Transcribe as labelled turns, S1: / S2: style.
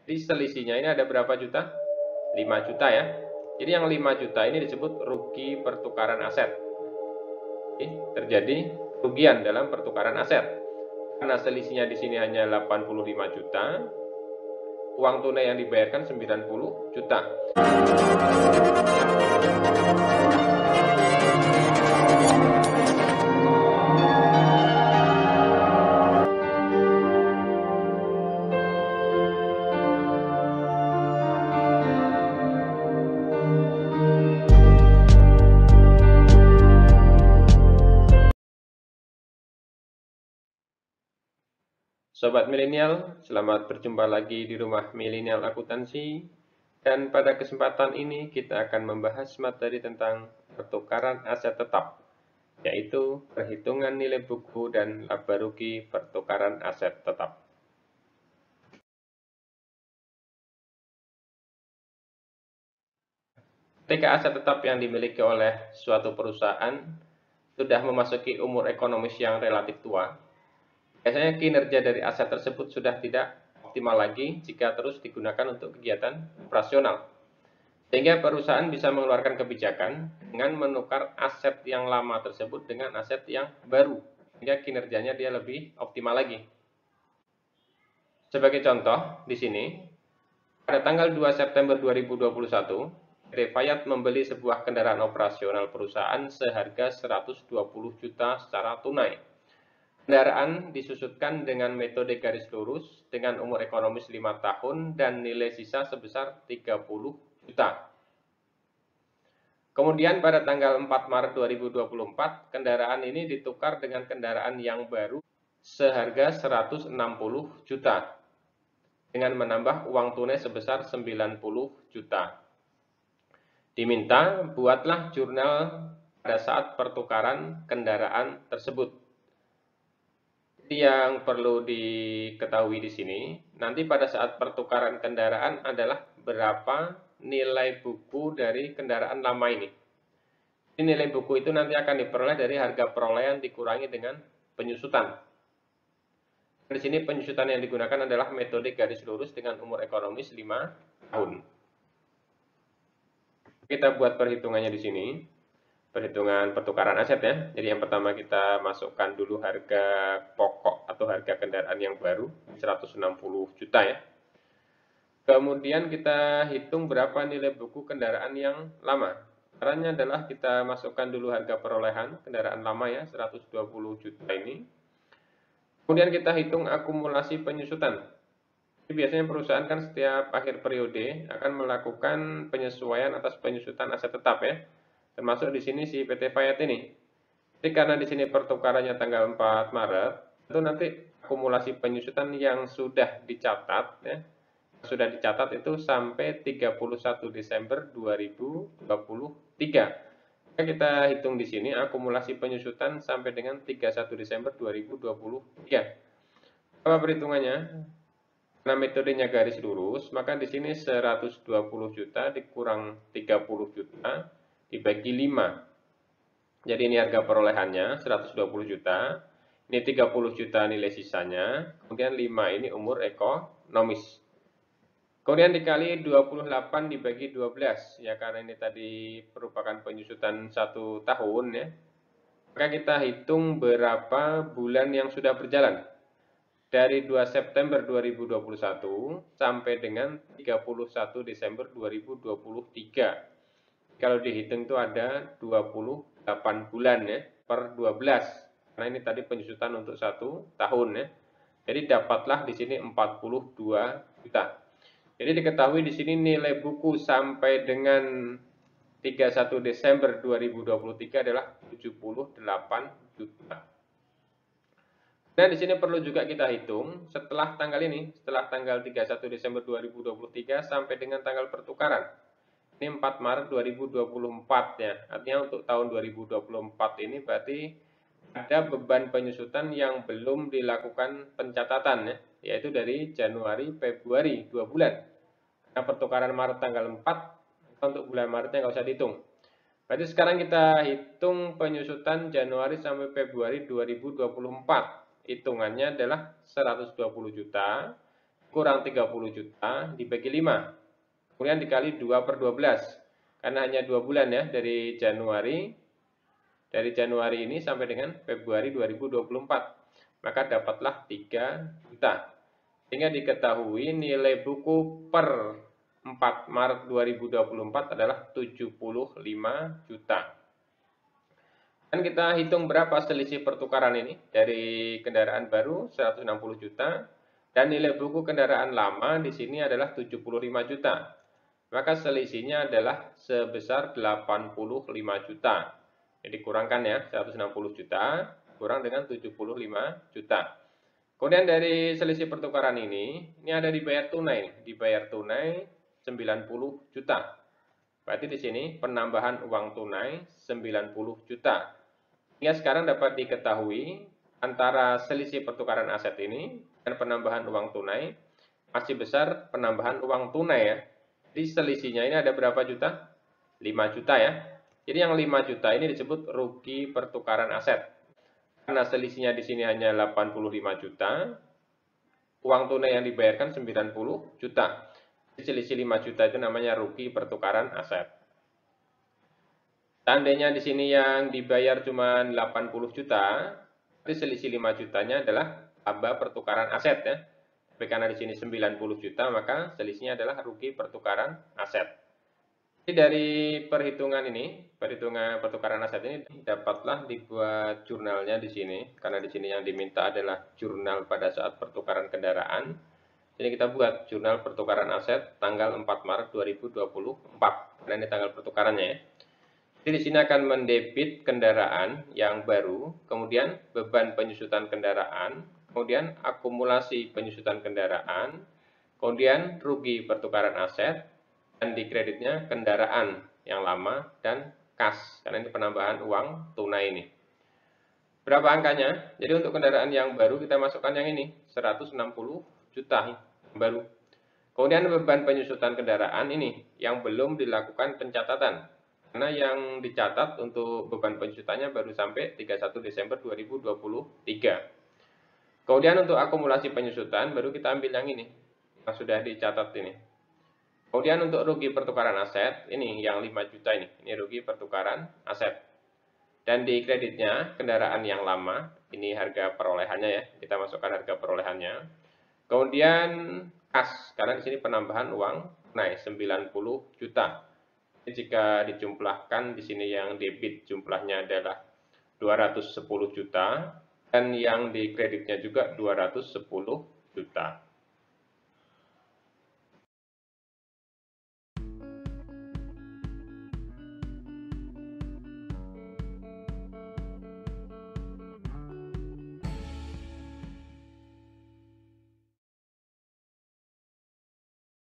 S1: Jadi selisihnya ini ada berapa juta? 5 juta ya. Jadi yang 5 juta ini disebut rugi pertukaran aset. Oke, terjadi kerugian dalam pertukaran aset. Karena selisihnya di sini hanya 85 juta, uang tunai yang dibayarkan 90 juta. Sobat milenial, selamat berjumpa lagi di rumah milenial akuntansi. Dan pada kesempatan ini kita akan membahas materi tentang pertukaran aset tetap, yaitu perhitungan nilai buku dan laba rugi pertukaran aset tetap. Ketika aset tetap yang dimiliki oleh suatu perusahaan sudah memasuki umur ekonomis yang relatif tua, biasanya kinerja dari aset tersebut sudah tidak optimal lagi jika terus digunakan untuk kegiatan operasional. Sehingga perusahaan bisa mengeluarkan kebijakan dengan menukar aset yang lama tersebut dengan aset yang baru, sehingga kinerjanya dia lebih optimal lagi. Sebagai contoh, di sini, pada tanggal 2 September 2021, PT Fayat membeli sebuah kendaraan operasional perusahaan seharga 120 juta secara tunai. Kendaraan disusutkan dengan metode garis lurus dengan umur ekonomis 5 tahun dan nilai sisa sebesar 30 juta. Kemudian pada tanggal 4 Maret 2024, kendaraan ini ditukar dengan kendaraan yang baru seharga 160 juta dengan menambah uang tunai sebesar 90 juta. Diminta buatlah jurnal pada saat pertukaran kendaraan tersebut. Yang perlu diketahui di sini, nanti pada saat pertukaran kendaraan adalah berapa nilai buku dari kendaraan lama ini. Nilai buku itu nanti akan diperoleh dari harga perolehan dikurangi dengan penyusutan. Di sini penyusutan yang digunakan adalah metode garis lurus dengan umur ekonomis 5 tahun. Kita buat perhitungannya di sini. Perhitungan pertukaran aset ya. Jadi yang pertama kita masukkan dulu harga pokok atau harga kendaraan yang baru 160 juta ya. Kemudian kita hitung berapa nilai buku kendaraan yang lama. Caranya adalah kita masukkan dulu harga perolehan kendaraan lama ya 120 juta ini. Kemudian kita hitung akumulasi penyusutan. Jadi biasanya perusahaan kan setiap akhir periode akan melakukan penyesuaian atas penyusutan aset tetap ya. Termasuk di sini si PT Fayat ini. Jadi karena di sini pertukarannya tanggal 4 Maret, itu nanti akumulasi penyusutan yang sudah dicatat ya. Sudah dicatat itu sampai 31 Desember 2023. Kita hitung di sini akumulasi penyusutan sampai dengan 31 Desember 2023. Apa perhitungannya? Karena metodenya garis lurus, maka di sini 120 juta dikurang 30 juta dibagi 5. Jadi ini harga perolehannya 120 juta. Ini 30 juta nilai sisanya. Kemudian 5 ini umur ekonomis. Kemudian dikali 28 dibagi 12. Ya karena ini tadi merupakan penyusutan 1 tahun ya. Maka kita hitung berapa bulan yang sudah berjalan. Dari 2 September 2021 sampai dengan 31 Desember 2023. Kalau dihitung itu ada 28 bulan ya, per 12. Karena ini tadi penyusutan untuk 1 tahun ya. Jadi dapatlah di sini 42 juta. Jadi diketahui di sini nilai buku sampai dengan 31 Desember 2023 adalah 78 juta. Nah, di sini perlu juga kita hitung setelah tanggal ini, setelah tanggal 31 Desember 2023 sampai dengan tanggal pertukaran. Ini 4 Maret 2024 ya. Artinya untuk tahun 2024 ini berarti ada beban penyusutan yang belum dilakukan pencatatan ya, yaitu dari Januari Februari 2 bulan. Nah, pertukaran Maret tanggal 4, untuk bulan Maretnya nggak usah dihitung. Berarti sekarang kita hitung penyusutan Januari sampai Februari 2024. Hitungannya adalah 120 juta kurang 30 juta dibagi 5. Kemudian dikali 2/12. Karena hanya 2 bulan ya, dari Januari ini sampai dengan Februari 2024. Maka dapatlah 3 juta. Sehingga diketahui nilai buku per 4 Maret 2024 adalah 75 juta. Dan kita hitung berapa selisih pertukaran ini dari kendaraan baru 160 juta dan nilai buku kendaraan lama di sini adalah 75 juta. Maka selisihnya adalah sebesar 85 juta. Jadi kurangkan ya, 160 juta kurang dengan 75 juta. Kemudian dari selisih pertukaran ini ada dibayar tunai, dibayar tunai 90 juta. Berarti di sini penambahan uang tunai 90 juta. Hingga sekarang dapat diketahui antara selisih pertukaran aset ini dan penambahan uang tunai masih besar penambahan uang tunai ya. Jadi selisihnya ini ada berapa juta? 5 juta ya. Jadi yang 5 juta ini disebut rugi pertukaran aset. Karena selisihnya di sini hanya 85 juta, uang tunai yang dibayarkan 90 juta. Jadi selisih 5 juta itu namanya rugi pertukaran aset. Seandainya di sini yang dibayar cuma 80 juta, berarti selisih 5 jutanya adalah laba pertukaran aset ya. Tapi karena di sini 90 juta, maka selisihnya adalah rugi pertukaran aset. Jadi dari perhitungan ini, perhitungan pertukaran aset ini dapatlah dibuat jurnalnya di sini. Karena di sini yang diminta adalah jurnal pada saat pertukaran kendaraan. Jadi kita buat jurnal pertukaran aset tanggal 4 Maret 2024. Karena ini tanggal pertukarannya ya. Jadi di sini akan mendebit kendaraan yang baru, kemudian beban penyusutan kendaraan, kemudian akumulasi penyusutan kendaraan, kemudian rugi pertukaran aset, dan di kreditnya kendaraan yang lama dan kas, karena ini penambahan uang tunai ini. Berapa angkanya? Jadi untuk kendaraan yang baru kita masukkan yang ini, 160 juta baru. Kemudian beban penyusutan kendaraan ini yang belum dilakukan pencatatan. Karena yang dicatat untuk beban penyusutannya baru sampai 31 Desember 2023. Kemudian untuk akumulasi penyusutan baru kita ambil yang ini, yang sudah dicatat ini. Kemudian untuk rugi pertukaran aset, ini yang 5 juta ini rugi pertukaran aset. Dan di kreditnya kendaraan yang lama, ini harga perolehannya ya, kita masukkan harga perolehannya. Kemudian kas, karena di sini penambahan uang naik 90 juta. Jika dijumlahkan di sini yang debit jumlahnya adalah 210 juta dan yang di kreditnya juga 210 juta.